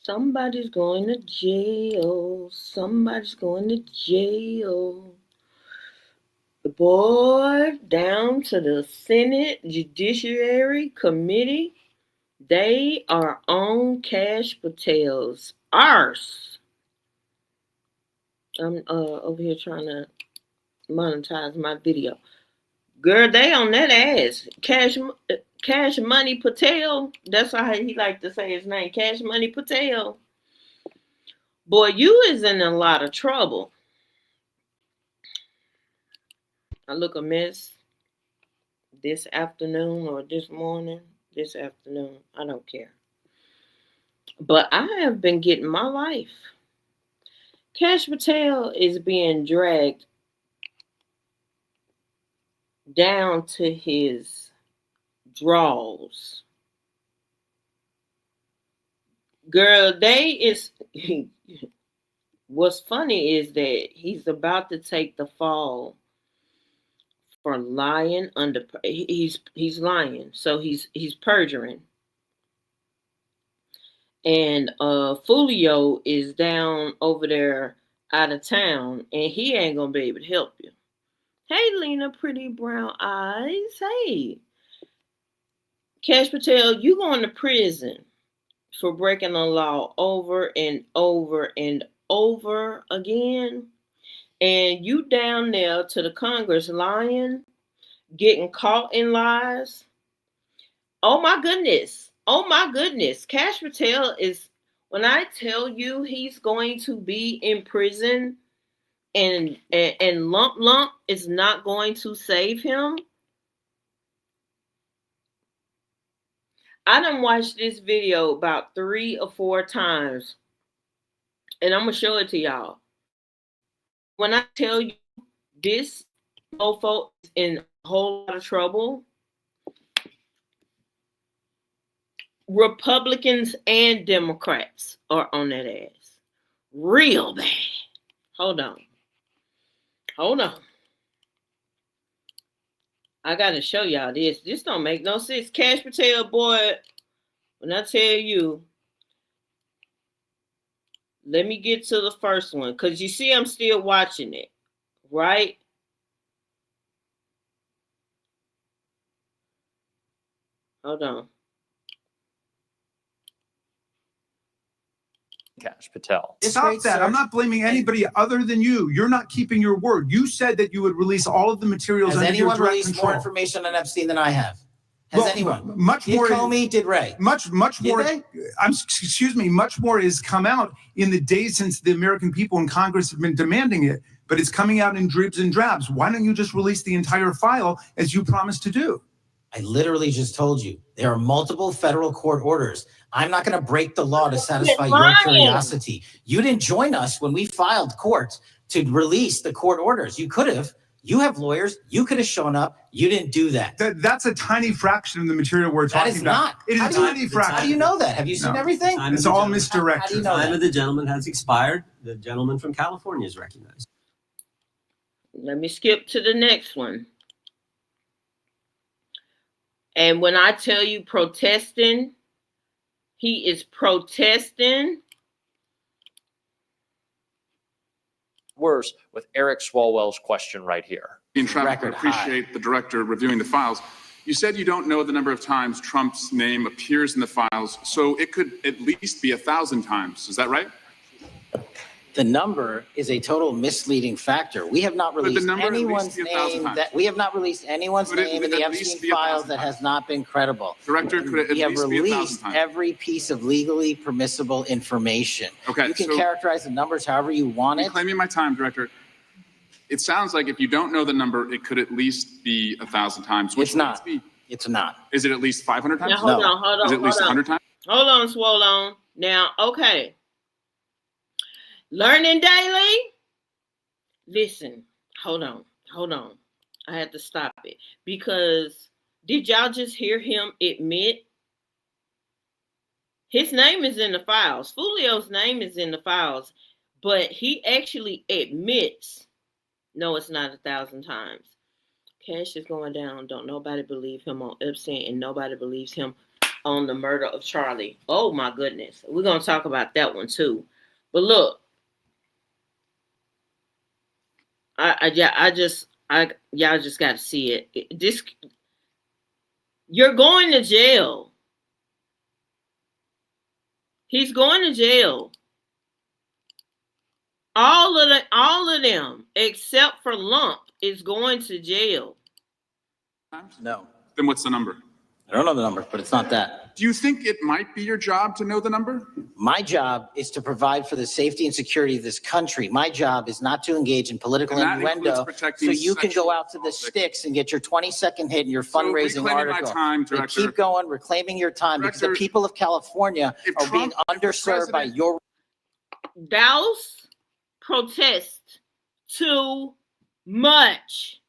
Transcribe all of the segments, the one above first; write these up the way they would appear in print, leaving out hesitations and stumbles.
Somebody's going to jail. Somebody's going to jail. The board down to the Senate Judiciary Committee. They are on Kash Patel's arse. I'm over here trying to monetize my video. Girl, they on that ass. Cash Money Patel. That's how he like to say his name. Cash Money Patel. Boy, you is in a lot of trouble. I look a mess this afternoon or this morning. This afternoon. I don't care. But I have been getting my life. Kash Patel is being dragged down to his drawers. Girl, what's funny is that he's about to take the fall for lying he's lying. So he's perjuring. And Fulio is down over there out of town and he ain't gonna be able to help you. Hey, Lena, pretty brown eyes. Hey. Kash Patel, you going to prison for breaking the law over and over and over again. And you down there to the Congress lying, getting caught in lies. Oh my goodness. Oh my goodness. Kash Patel is, when I tell you he's going to be in prison, and Lump is not going to save him. I done watched this video about 3 or 4 times, and I'm gonna show it to y'all. When I tell you this mofo is in a whole lot of trouble, Republicans and Democrats are on that ass real bad. Hold on. I gotta show y'all this. This don't make no sense. Kash Patel, boy, when I tell you, let me get to the first one, because you see I'm still watching it, right? Hold on. Kash Patel. Stop that. I'm not blaming anybody other than you. You're not keeping your word. You said that you would release all of the materials under your direct control. Has anyone released more information on Epstein than I have? Has anyone? Much more. Comey did Ray. Much more. Excuse me. Much more has come out in the days since the American people in Congress have been demanding it, but it's coming out in dribs and drabs. Why don't you just release the entire file as you promised to do? I literally just told you there are multiple federal court orders. I'm not going to break the law to satisfy your curiosity. You didn't join us when we filed court to release the court orders. You could have. You have lawyers. You could have shown up. You didn't do that. That's a tiny fraction of the material we're talking about. It is a tiny fraction. How do you know that? Have you seen everything? It's all misdirected. The time of the gentleman has expired. The gentleman from California is recognized. Let me skip to the next one. And when I tell you protesting, he is protesting. Worse with Eric Swalwell's question right here. In traffic, I appreciate the director reviewing the files. You said you don't know the number of times Trump's name appears in the files, so it could at least be 1,000 times. Is that right? The number is a total misleading factor. We have not released anyone's name in the Epstein files that has not been credible. Director, could it at we have least released be 1,000 times? every piece of legally permissible information. Okay, you can characterize the numbers however you want it. Claiming my time, Director. It sounds like if you don't know the number, it could at least be 1,000 times. It's not. It's not. Is it at least 500 times? Now, hold on. Is it at least 100 times? Hold on, Swole. Now, okay. Learning daily. Listen, hold on. I had to stop it because did y'all just hear him admit his name is in the files? Fulio's name is in the files, but he actually admits, no, it's not 1,000 times. Kash is going down. Don't nobody believe him on Epstein, and nobody believes him on the murder of Charlie. Oh my goodness. We're going to talk about that one too. But look, y'all just got to see it. This, you're going to jail. He's going to jail. All of them, except for Lump, is going to jail. No, Then what's the number? I don't know the number, but it's not that. Do you think it might be your job to know the number? My job is to provide for the safety and security of this country. My job is not to engage in political And that innuendo includes protecting so you can go sexual out to the victims. sticks and get your 20-second hit in your So fundraising reclaiming my article. time, But Director. keep going, reclaiming your time, because the Director, people of California if are being Trump- if the underserved by president- your Douse protest too much.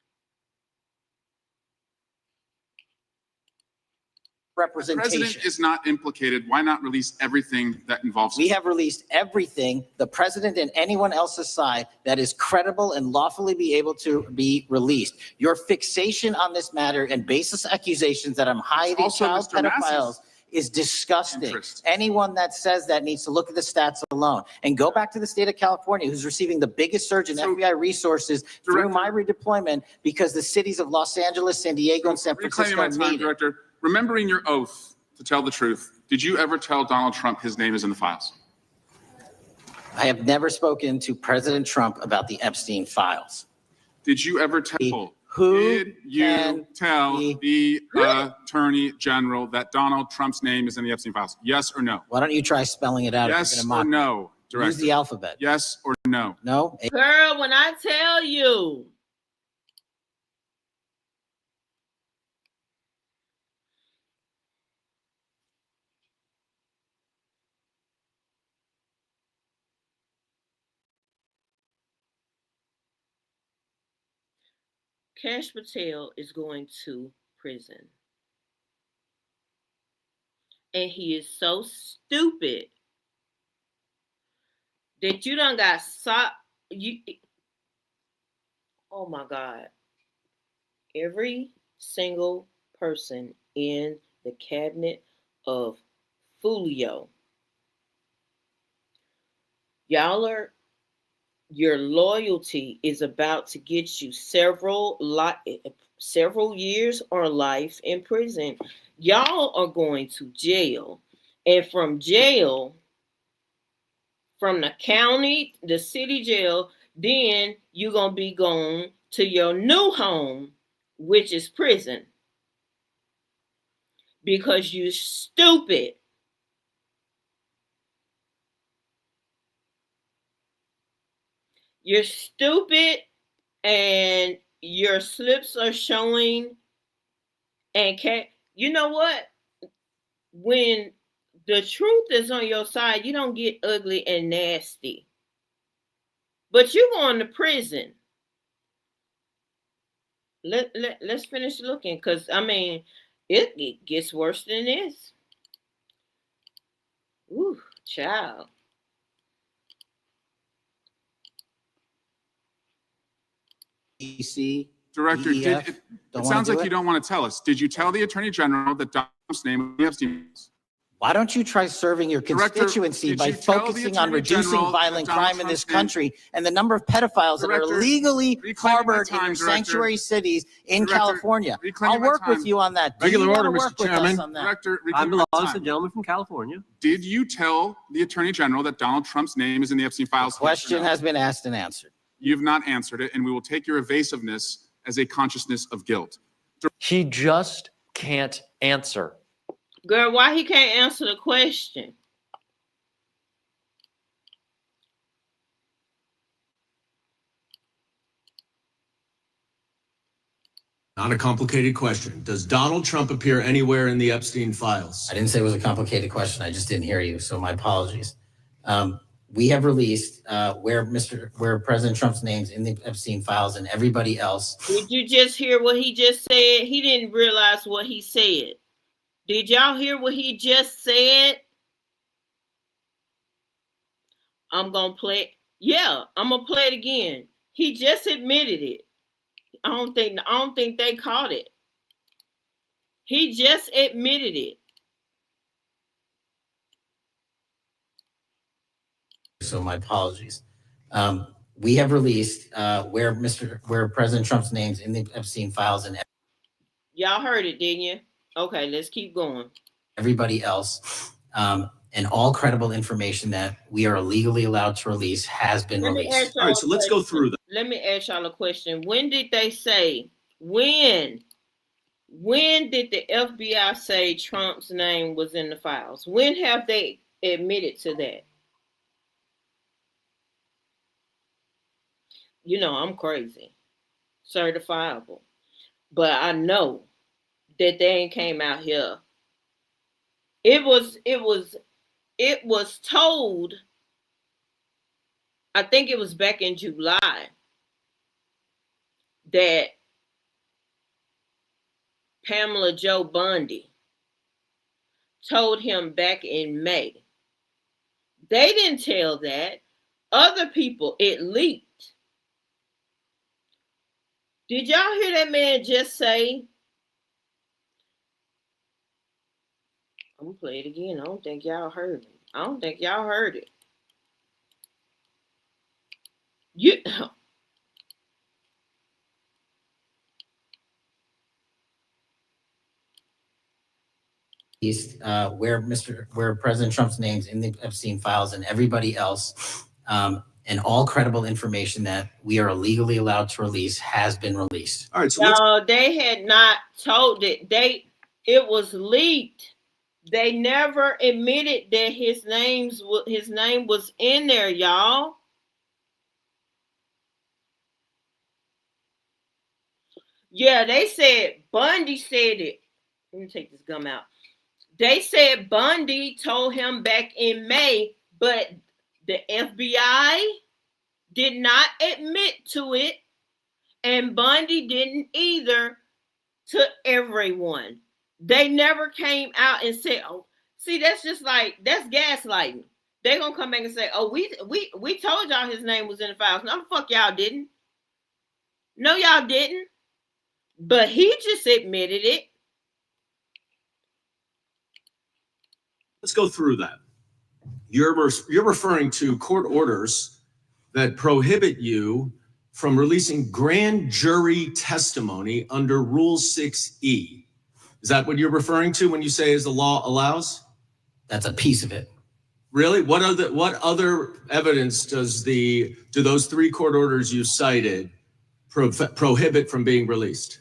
The representation. president is not implicated. Why not release everything that involves him? We have released everything, the president and anyone else's side, that is credible and lawfully be able to be released. Your fixation on this matter and baseless accusations that I'm hiding Also child Mr. Massey's pedophiles is disgusting. interest. Anyone that says that needs to look at the stats alone and go back to the state of California, who's receiving the biggest surge in So, FBI resources through Director- my redeployment because the cities of Los Angeles, San Diego, and San Reclaiming Francisco my time, need it. Director. Remembering your oath to tell the truth, did you ever tell Donald Trump his name is in the files? I have never spoken to President Trump about the Epstein files. Did you ever tell? Who Did you can tell be- the Attorney General that Donald Trump's name is in the Epstein files? Yes or no? Why don't you try spelling it out? Yes if or you're gonna mock no, me? Use Director? the alphabet. Yes or no? No? Girl, when I tell you. Kash Patel is going to prison. And he is so stupid that you done got oh my God. Every single person in the cabinet of Fulio, your loyalty is about to get you several years or life in prison. Y'all are going to jail. And from jail, from the county, the city jail, then you're going to be going to your new home, which is prison. Because you're stupid. You're stupid and your slips are showing. And you know what? When the truth is on your side, you don't get ugly and nasty. But you're going to prison. Let's finish looking, because I mean, it gets worse than this. Ooh, child. EC, Director, EEF, it don't sounds wanna do like you it? don't want to tell us. Did you tell the Attorney General that Donald Trump's name was in the Epstein files? Why don't you try serving your Director, constituency did by you tell the focusing on Attorney reducing General violent that Donald crime in this Trump's name- country and the number of pedophiles that are Director, illegally reclaiming my harbored in time, your Director. sanctuary cities in Director, California? reclaiming I'll my work with time. you on that. Do Regular you order, wanna Mr. work with us Chairman. on that? Director, I'm reclaiming the my lawless time. gentleman from California. Did you tell the Attorney General that Donald Trump's name is in the Epstein files? Yes or Question no? has been asked and answered. You've not answered it, and we will take your evasiveness as a consciousness of guilt. He just can't answer. Girl, why he can't answer the question? Not a complicated question. Does Donald Trump appear anywhere in the Epstein files? I didn't say it was a complicated question. I just didn't hear you, so my apologies. We have released where President Trump's name's in the Epstein files and everybody else. Did you just hear what he just said? He didn't realize what he said. Did y'all hear what he just said? I'm gonna play it. Yeah, I'm gonna play it again. He just admitted it. I don't think they caught it. He just admitted it. so my apologies. We have released where President Trump's name's in the Epstein files and Y'all heard it, didn't you? Okay, let's keep going. everybody else. And all credible information that we are legally allowed to release has been released. All right, so let's go through them. Let me ask y'all a question. When did they say, when did the FBI say Trump's name was in the files? When have they admitted to that? You know, I'm crazy, certifiable, but I know that they ain't came out here. It was told, I think it was back in July, that Pamela Joe Bundy told him back in May. They didn't tell that. Other people, it leaked. Did y'all hear that man just say? I'm gonna play it again. I don't think y'all heard it. I don't think y'all heard it. Where President Trump's name's in the Epstein files and everybody else, and all credible information that we are legally allowed to release has been released. All right, so no, they had not told it. It was leaked. They never admitted that his name was in there, y'all. Yeah, they said Bundy said it. Let me take this gum out. They said Bundy told him back in May, but the FBI did not admit to it, and Bundy didn't either to everyone. They never came out and said, "Oh, see, that's gaslighting." They're gonna come back and say, "Oh, we told y'all his name was in the files." No, the fuck y'all didn't. No, y'all didn't. But he just admitted it. let's go through that. You're referring to court orders that prohibit you from releasing grand jury testimony under Rule 6E. Is that what you're referring to when you say as the law allows? That's a piece of it. Really? What other evidence do those three court orders you cited prohibit from being released?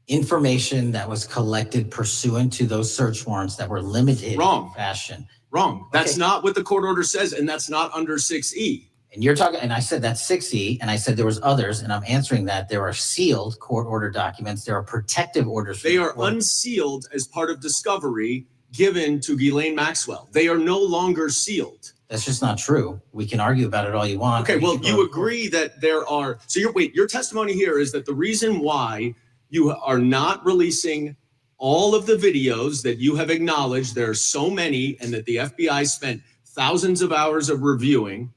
Information that was collected pursuant to those search warrants that were limited Wrong. in fashion. Wrong. That's not what the court order says, and that's not under 6E. And you're talking, and I said that's 6E, and I said there was others, and I'm answering that. There are sealed court order documents. There are protective orders. They are unsealed as part of discovery given to Ghislaine Maxwell. They are no longer sealed. That's just not true. We can argue about it all you want. Okay, well, you agree that there are, so your testimony here is that the reason why you are not releasing all of the videos that you have acknowledged, there are so many, and that the FBI spent thousands of hours of reviewing,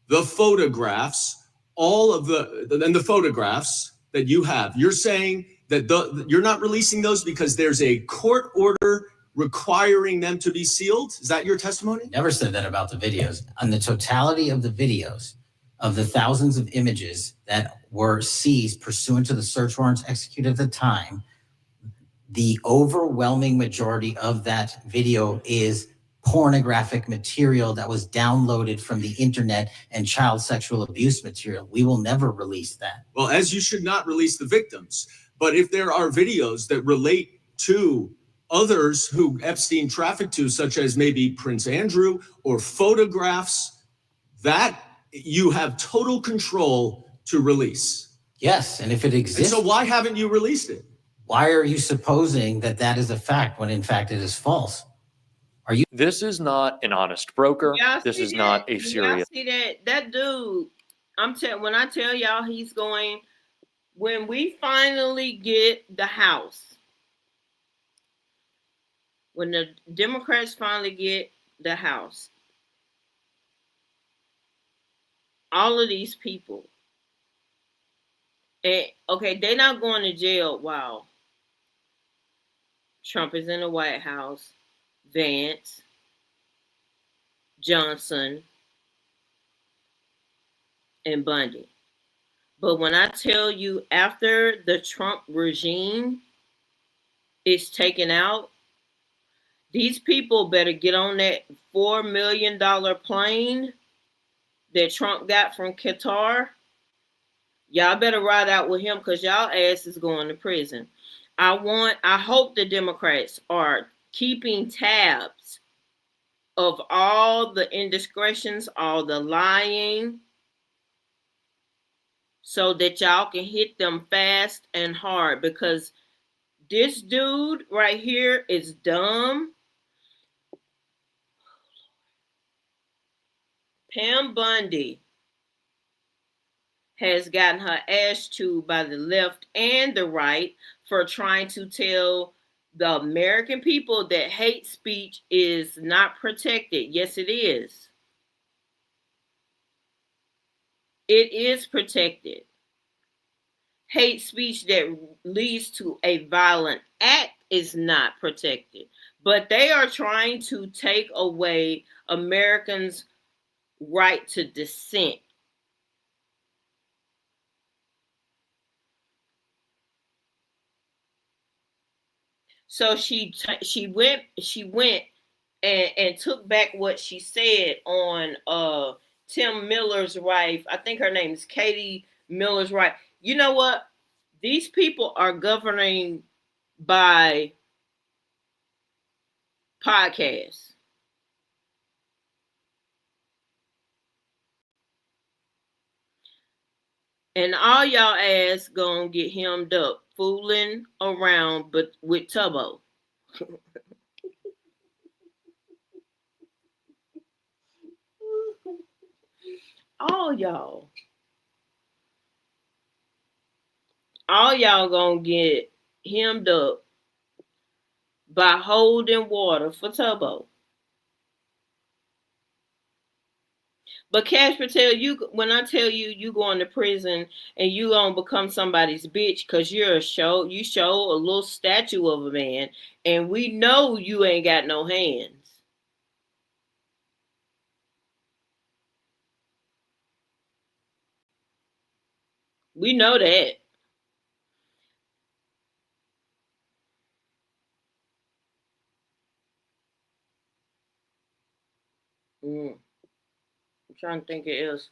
the photographs, the photographs that you have. You're saying that you're not releasing those because there's a court order requiring them to be sealed? Is that your testimony? Never said that about the videos. On the totality of the videos, of the thousands of images that were seized pursuant to the search warrants executed at the time, the overwhelming majority of that video is pornographic material that was downloaded from the internet and child sexual abuse material. We will never release that. Well, as you should not release the victims. But if there are videos that relate to others who Epstein trafficked to, such as maybe Prince Andrew, or photographs, that you have total control to release. Yes, and if it exists. And so why haven't you released it? Why are you supposing that that is a fact when in fact it is false? This is not an honest broker. This is not a serious. See that dude, when I tell y'all he's going, when we finally get the House, when the Democrats finally get the House, all of these people, and okay, they're not going to jail while Trump is in the White House, Vance, Johnson, and Bundy. But when I tell you, after the Trump regime is taken out, these people better get on that $4 million plane that Trump got from Qatar. Y'all better ride out with him because y'all ass is going to prison. I hope the Democrats are keeping tabs of all the indiscretions, all the lying, so that y'all can hit them fast and hard, because this dude right here is dumb. Pam Bundy has gotten her ass chewed by the left and the right for trying to tell the American people that hate speech is not protected. Yes, it is. It is protected. Hate speech that leads to a violent act is not protected. But they are trying to take away Americans' right to dissent. So she went and took back what she said on Tim Miller's wife. I think her name is Katie Miller's wife. You know what? These people are governing by podcasts. And all y'all ass gonna get hemmed up fooling around but with Tubbo. all y'all gonna get hemmed up by holding water for Tubbo. But Kash Patel, when I tell you you going to prison and you gonna become somebody's bitch because you show a little statue of a man, and we know you ain't got no hands. We know that. I'm trying to think of else.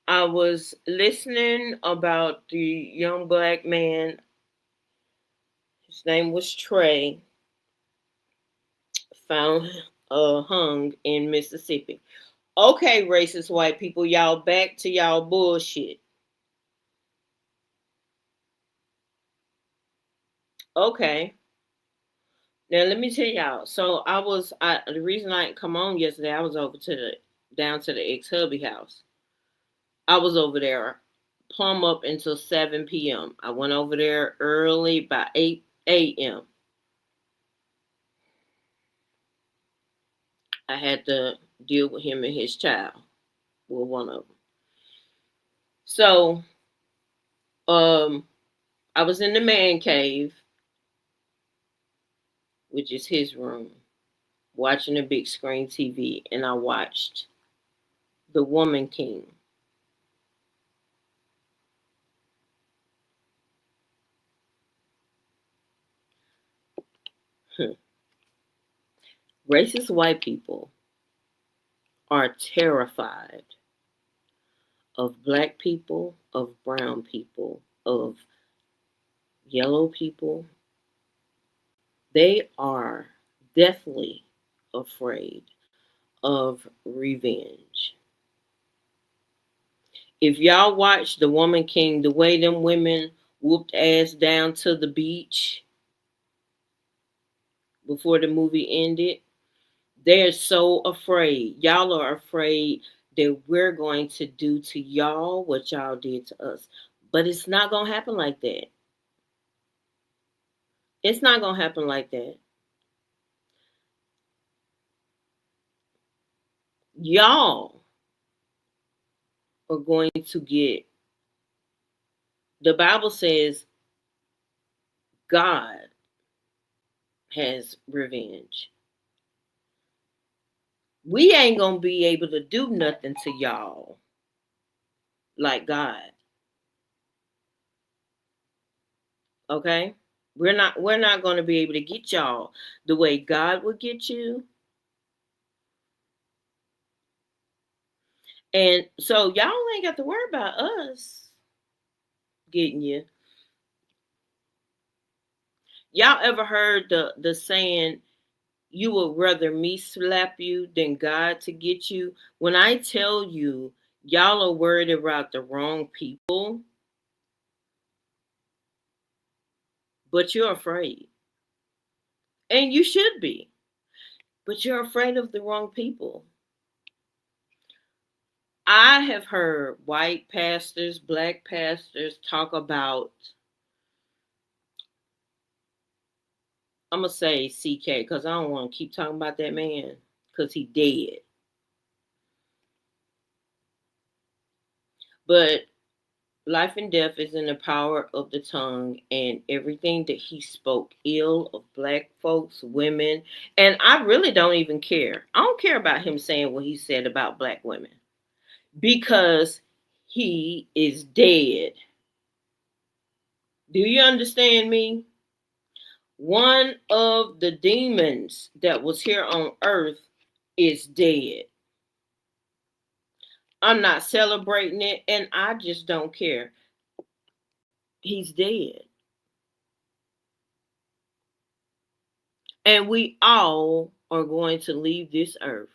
I was listening about the young black man. His name was Trey. Found hung in Mississippi. Okay, racist white people, y'all back to y'all bullshit. Okay. Now let me tell y'all. So the reason I didn't come on yesterday, I was over down to the ex-hubby house. I was over there plumb up until 7 p.m. I went over there early by 8 a.m. I had to deal with him and his child. Well, one of them. So, I was in the man cave, which is his room, watching a big screen TV, and I watched The Woman King. Racist white people are terrified of black people, of brown people, of yellow people. They are deathly afraid of revenge. If y'all watch The Woman King, the way them women whooped ass down to the beach before the movie ended, they're so afraid. Y'all are afraid that we're going to do to y'all what y'all did to us. But it's not going to happen like that. It's not going to happen like that. Y'all are going to get, the Bible says God has revenge. We ain't going to be able to do nothing to y'all. like God. Okay? We're not going to be able to get y'all the way God would get you. And so y'all ain't got to worry about us getting you. Y'all ever heard the saying, you would rather me slap you than God to get you? When I tell you, y'all are worried about the wrong people, but you're afraid. And you should be. But you're afraid of the wrong people. I have heard white pastors, black pastors talk about, I'm going to say CK because I don't want to keep talking about that man because he dead. But life and death is in the power of the tongue, and everything that he spoke ill of black folks, women, and I really don't even care. I don't care about him saying what he said about black women because he is dead. Do you understand me? One of the demons that was here on earth is dead. I'm not celebrating it, and I just don't care. He's dead. And we all are going to leave this earth.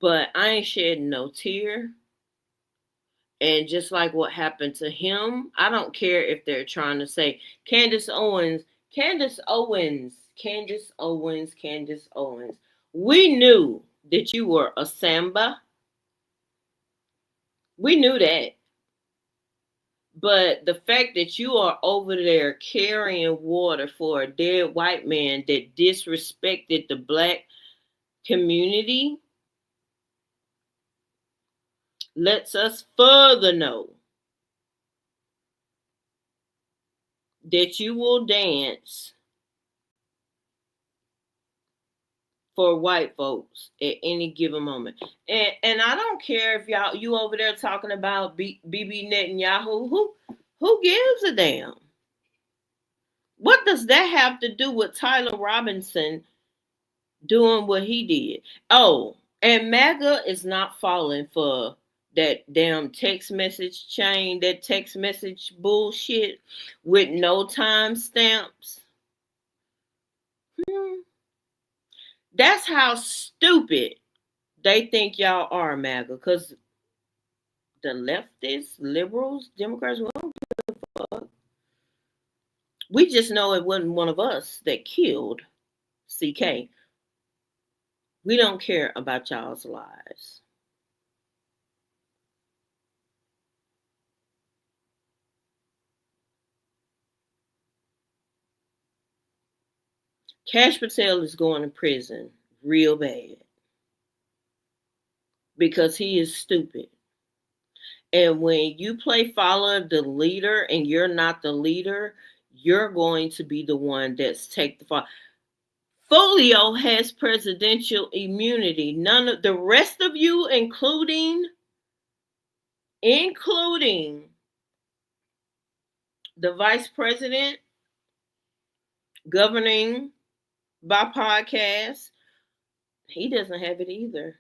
But I ain't shedding no tear. And just like what happened to him, I don't care if they're trying to say Candace Owens. We knew that you were a Samba. We knew that. But the fact that you are over there carrying water for a dead white man that disrespected the black community lets us further know that you will dance for white folks at any given moment. And I don't care if you over there talking about Bibi Netanyahu. Who gives a damn? What does that have to do with Tyler Robinson doing what he did? Oh, and MAGA is not falling for that damn text message chain, that text message bullshit with no time stamps. That's how stupid they think y'all are, MAGA, because the leftists, liberals, Democrats, we don't give a fuck. We just know it wasn't one of us that killed CK. We don't care about y'all's lives. Kash Patel is going to prison real bad because he is stupid. And when you follow the leader and you're not the leader, you're going to be the one that's take the fall. Folio has presidential immunity. None of the rest of you, including the vice president governing by podcast, he doesn't have it either.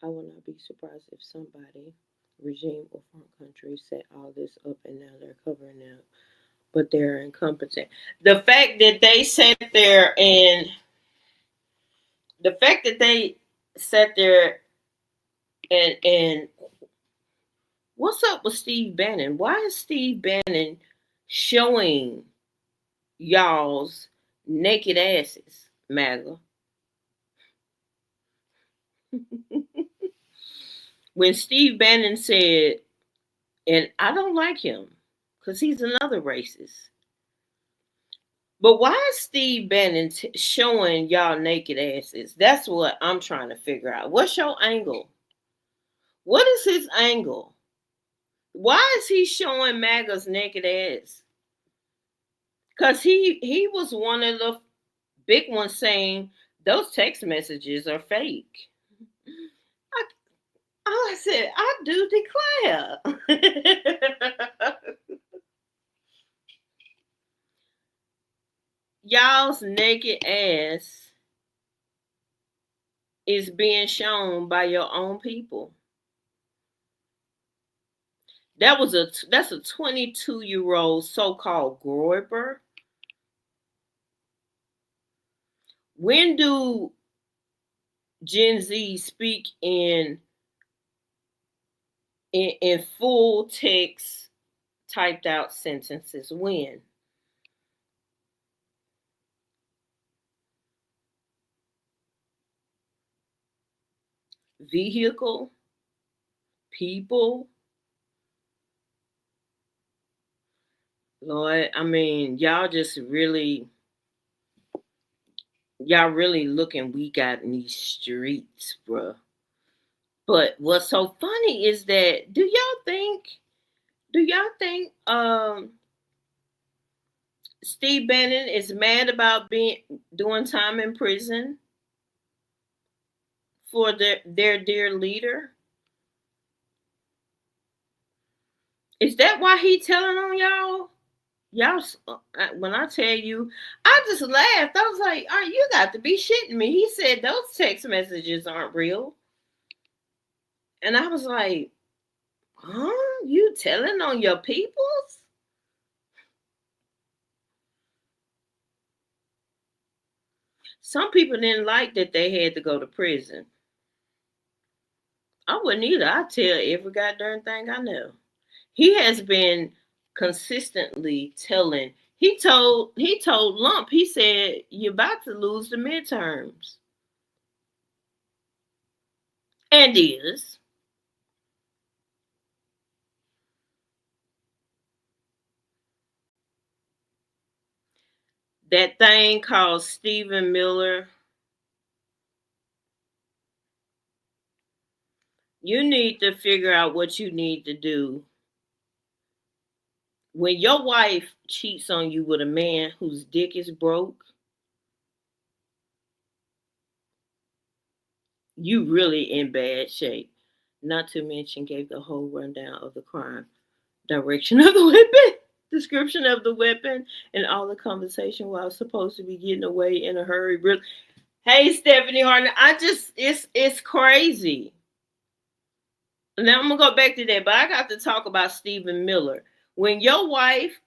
I will not be surprised if somebody, regime or foreign country, set all this up and now they're covering it, but they're incompetent. The fact that they sat there and what's up with Steve Bannon? Why is Steve Bannon showing y'all's naked asses, MAGA? When Steve Bannon said, and I don't like him because he's another racist, but why is Steve Bannon showing y'all naked asses? That's what I'm trying to figure out. What's your angle? What is his angle? Why is he showing MAGA's naked ass? Because he was one of the big ones saying Those text messages are fake. I, all I said, I do declare. Y'all's naked ass is being shown by your own people. That's a 22-year-old so-called Groiber. When do Gen Z speak in full text typed out sentences? When? Vehicle, people. Lord, I mean, y'all really looking weak out in these streets, bruh. But what's so funny is that do y'all think Steve Bannon is mad about doing time in prison for their dear leader? Is that why he telling on y'all? When I tell you, I just laughed. I was like, "Oh, you got to be shitting me." He said those text messages aren't real, and I was like, "Huh? You telling on your peoples?" Some people didn't like that they had to go to prison. I wouldn't either. I tell every goddamn thing I know. He has been consistently telling. He told Lump. He said you're about to lose the midterms, and is. That thing called Stephen Miller. You need to figure out what you need to do. When your wife cheats on you with a man whose dick is broke, you really in bad shape. Not to mention gave the whole rundown of the crime, direction of the weapon, description of the weapon, and all the conversation while I was supposed to be getting away in a hurry. Really. Hey Stephanie Harden, it's crazy. Now I'm gonna go back to that, but I got to talk about Stephen Miller. When your wife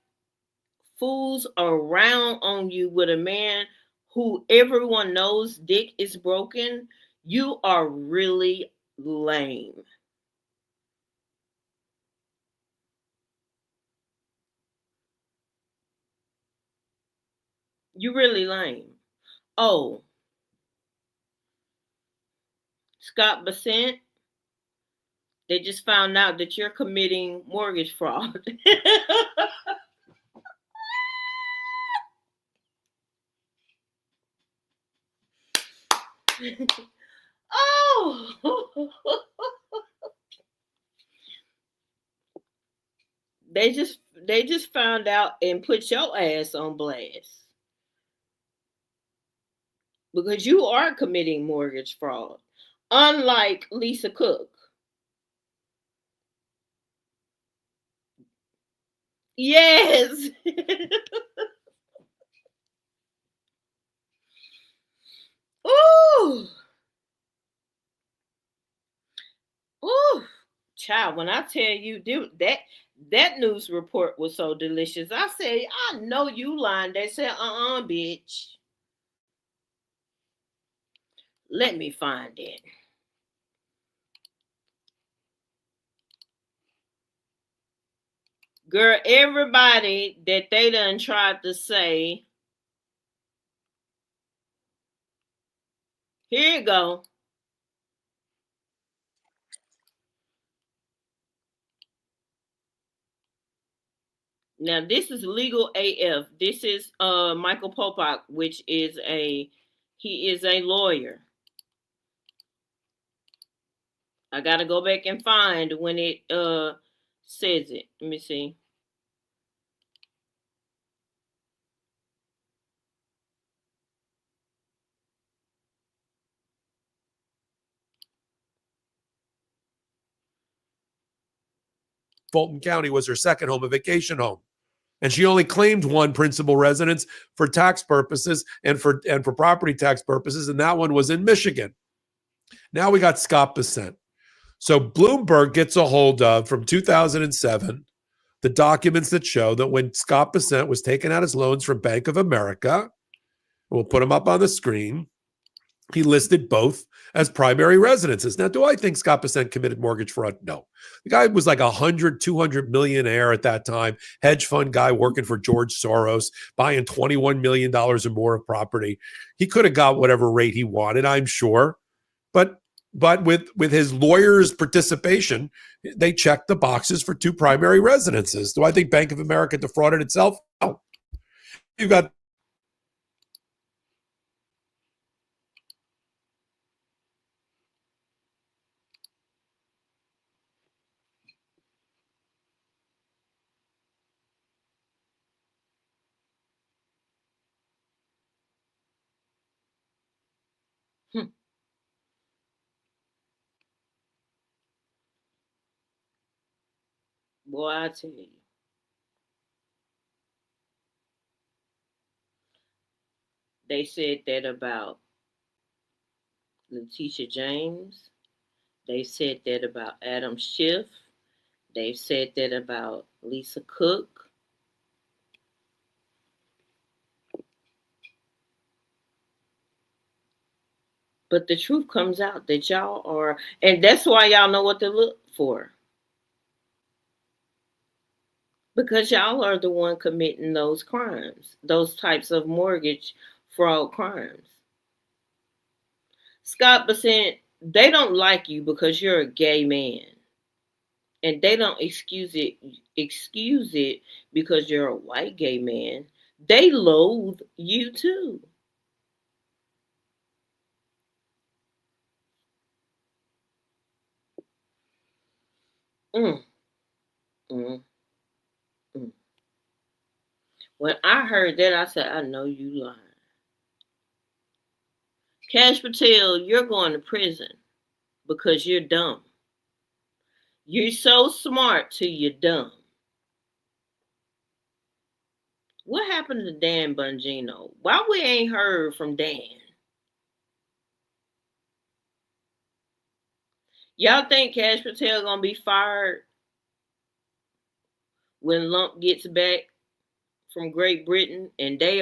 fools around on you with a man who everyone knows dick is broken, you are really lame. You really lame. Oh, Scott Bassett, they just found out that you're committing mortgage fraud. Oh, they just found out and put your ass on blast because you are committing mortgage fraud, unlike Lisa Cook. Yes. Ooh, ooh, child. When I tell you, dude, that news report was so delicious. I said, I know you lying. They said, bitch. Let me find it. Girl, everybody that they done tried to say, here you go. Now this is legal AF. This is Michael Popak, which is he is a lawyer. I gotta go back and find when it says it. Let me see. Fulton County was her second home, a vacation home. And she only claimed one principal residence for tax purposes and for property tax purposes, and that one was in Michigan. Now we got Scott Bessent. So Bloomberg gets a hold of, from 2007, the documents that show that when Scott Bessent was taking out his loans from Bank of America, we'll put them up on the screen, he listed both as primary residences. Now, do I think Scott Bessent committed mortgage fraud? No. The guy was like 100, 200 millionaire at that time, hedge fund guy working for George Soros, buying $21 million or more of property. He could have got whatever rate he wanted, I'm sure. But with his lawyer's participation, they checked the boxes for two primary residences. Do I think Bank of America defrauded itself? No. You've got Boy, I tell you. They said that about Letitia James. They said that about Adam Schiff. They've said that about Lisa Cook. But the truth comes out that y'all are, and that's why y'all know what to look for. Because y'all are the one committing those crimes, those types of mortgage fraud crimes. Scott Bessent, they don't like you because you're a gay man. And they don't excuse it because you're a white gay man. They loathe you too. Mm, mm, mm. When I heard that, I said, I know you lying. Kash Patel, you're going to prison because you're dumb. You're so smart till you're dumb. What happened to Dan Bongino? Why we ain't heard from Dan? Y'all think Kash Patel gonna be fired when Lump gets back from Great Britain? And they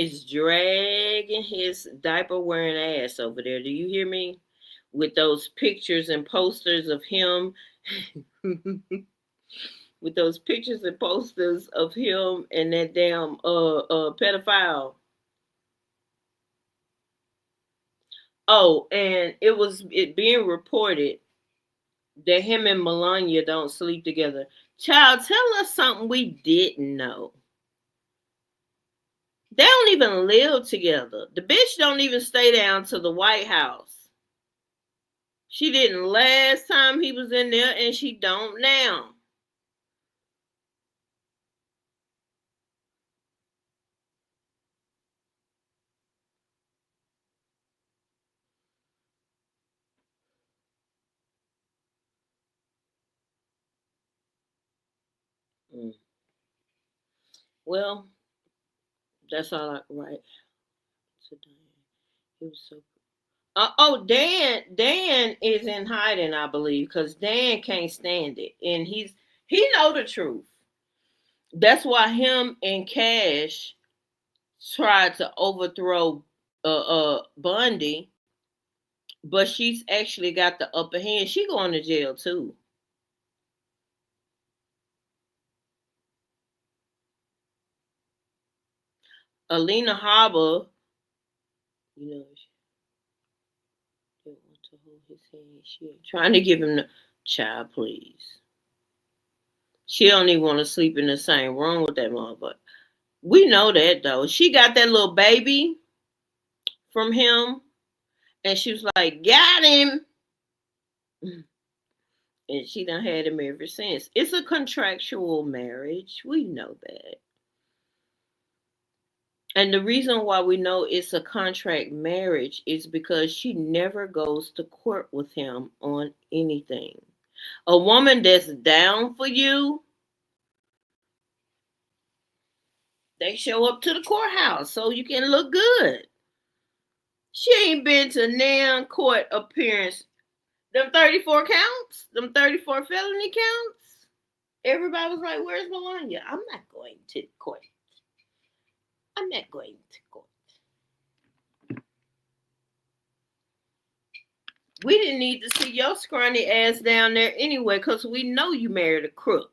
is dragging his diaper wearing ass over there. Do you hear me? With those pictures and posters of him with those pictures and posters of him and that damn pedophile. Oh, and it being reported that him and Melania don't sleep together. Child, tell us something we didn't know. They don't even live together. The bitch don't even stay down to the White House. She didn't last time he was in there, and she don't now. Mm. Well, that's all I right. He was so. Dan is in hiding, I believe, because Dan can't stand it, and he know the truth. That's why him and Kash tried to overthrow Bundy, but she's actually got the upper hand. She going to jail too. Alina Harbour, you know, she didn't want to hold his hand. She trying to give him the child, please. She don't even want to sleep in the same room with that motherfucker. We know that though. She got that little baby from him, and she was like, "Got him," and she done had him ever since. It's a contractual marriage. We know that. And the reason why we know it's a contract marriage is because she never goes to court with him on anything. A woman that's down for you, they show up to the courthouse so you can look good. She ain't been to nan court appearance. Them 34 counts, them 34 felony counts. Everybody was like, where's Melania? I'm not going to court. I'm not going to court. We didn't need to see your scrawny ass down there anyway, because we know you married a crook.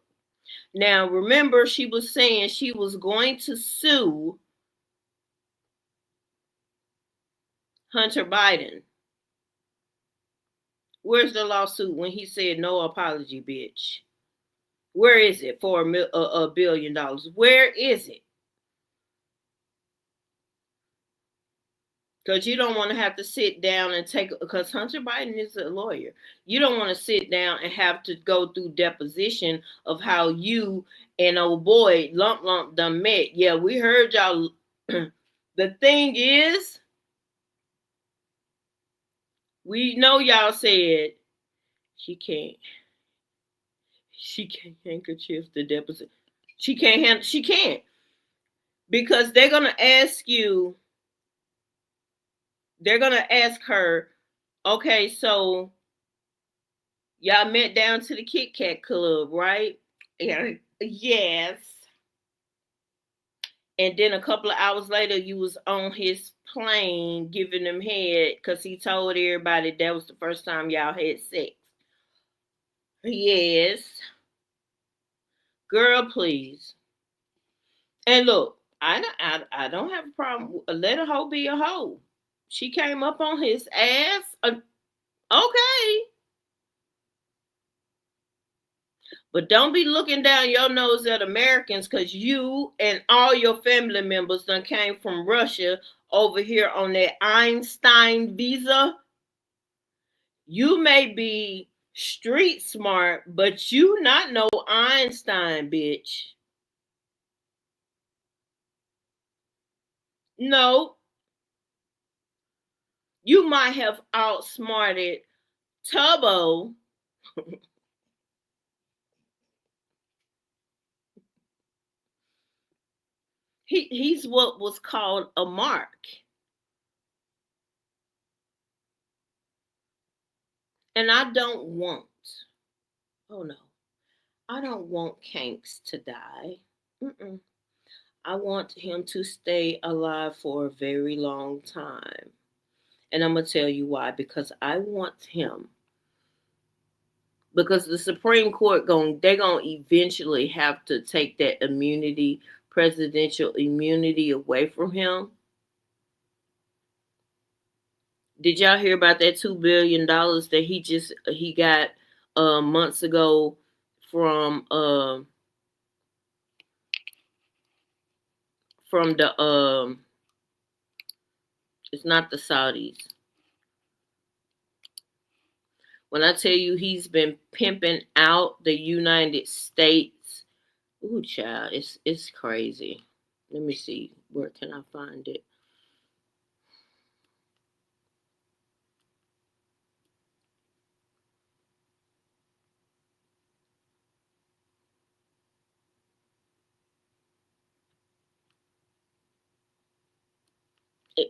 Now, remember, she was saying she was going to sue Hunter Biden. Where's the lawsuit when he said no apology, bitch? Where is it for $1 billion? Where is it? Because you don't want to have to sit down and because Hunter Biden is a lawyer. You don't want to sit down and have to go through deposition of how you and old boy Lump done met. Yeah, we heard y'all. The thing is, we know y'all said she can't handkerchief the deposit. She can't. Because they're going to ask her, okay, so y'all met down to the Kit Kat Club, right? Yeah. Yes. And then a couple of hours later, you was on his plane giving him head because he told everybody that was the first time y'all had sex. Yes. Girl, please. And look, I don't have a problem. Let a hoe be a hoe. She came up on his ass. Okay. But don't be looking down your nose at Americans because you and all your family members done came from Russia over here on that Einstein visa. You may be street smart, but you not know Einstein, bitch. No. You might have outsmarted Tubbo. He's what was called a mark. And I don't want Kanks to die. I want him to stay alive for a very long time. And I'm going to tell you why. Because I want him. Because the Supreme Court, they're going to eventually have to take that immunity, presidential immunity, away from him. Did y'all hear about that $2 billion that he got months ago from the it's not the Saudis. When I tell you he's been pimping out the United States, ooh, child, it's crazy. Let me see, where can I find it?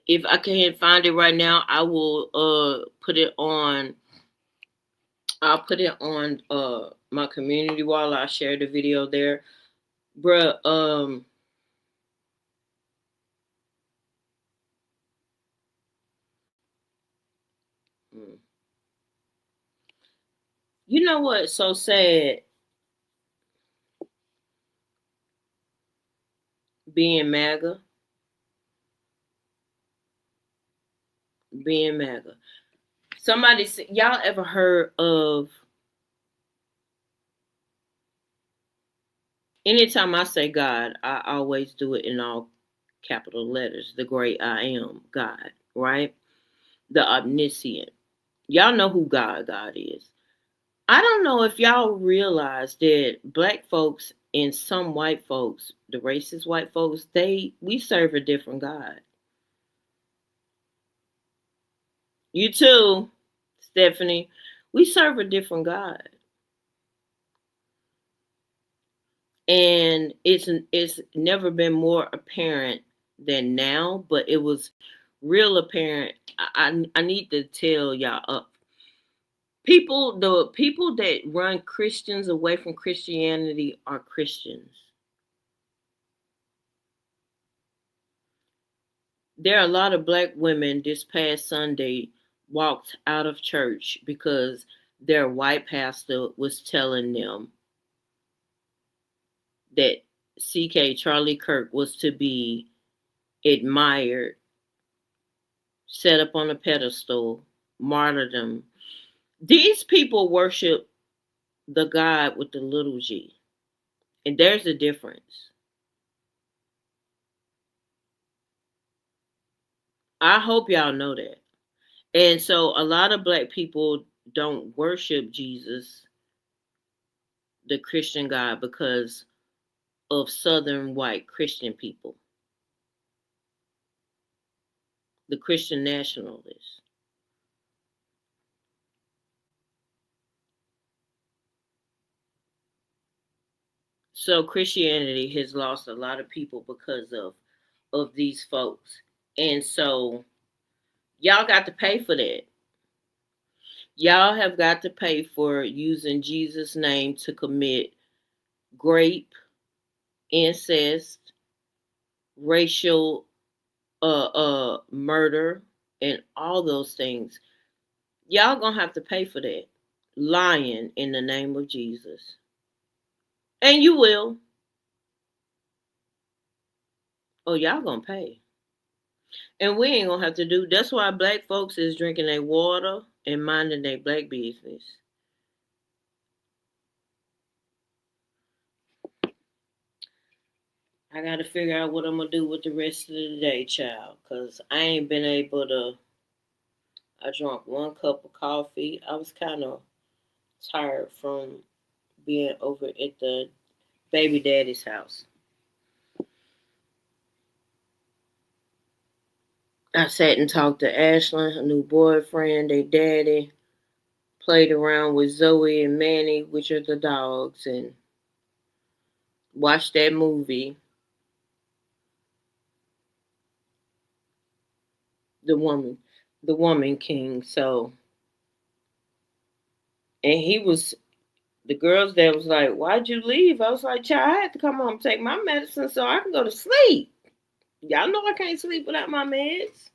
If I can't find it right now, I will put it on. I'll put it on my community wall. I'll share the video there. Bruh, you know what's so sad? Being MAGA. Somebody said, y'all ever heard of, anytime I say God, I always do it in all capital letters. The great I am, God, right? The omniscient. Y'all know who God is. I don't know if y'all realize that black folks and some white folks, the racist white folks, we serve a different God. You too, Stephanie. We serve a different God. And it's never been more apparent than now, but it was real apparent. I need to tell y'all the people that run Christians away from Christianity are Christians. There are a lot of black women this past Sunday walked out of church because their white pastor was telling them that CK Charlie Kirk was to be admired, set up on a pedestal, martyrdom. These people worship the God with the little g. And there's a difference. I hope y'all know that. And so a lot of black people don't worship Jesus, the Christian God, because of Southern white Christian people, the Christian nationalists. So Christianity has lost a lot of people because of these folks. And so y'all got to pay for that. Y'all have got to pay for using Jesus' name to commit rape, incest, racial murder, and all those things. Y'all gonna have to pay for that. Lying in the name of Jesus. And you will. Oh, y'all gonna pay. And we ain't gonna have to do. That's why black folks is drinking their water and minding their black business. I gotta figure out what I'm gonna do with the rest of the day, child. Cause I ain't been able to. I drank one cup of coffee. I was kind of tired from being over at the baby daddy's house. I sat and talked to Ashlyn, her new boyfriend, their daddy, played around with Zoe and Manny, which are the dogs, and watched that movie, The Woman, The Woman King. So, and he was, the girl's dad was like, "Why'd you leave?" I was like, "Child, I had to come home and take my medicine so I can go to sleep. Y'all know I can't sleep without my meds."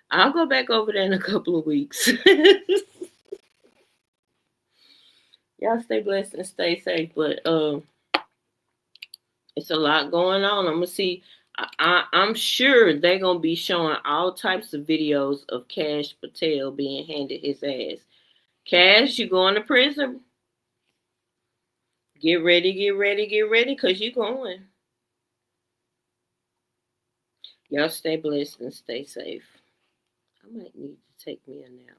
I'll go back over there in a couple of weeks. Y'all stay blessed and stay safe. But it's a lot going on. I'm gonna see. I'm sure they're gonna be showing all types of videos of Kash Patel being handed his ass. Kash, you going to prison? Get ready, get ready, get ready, cause you going. Y'all stay blessed and stay safe. I might need to take me a nap.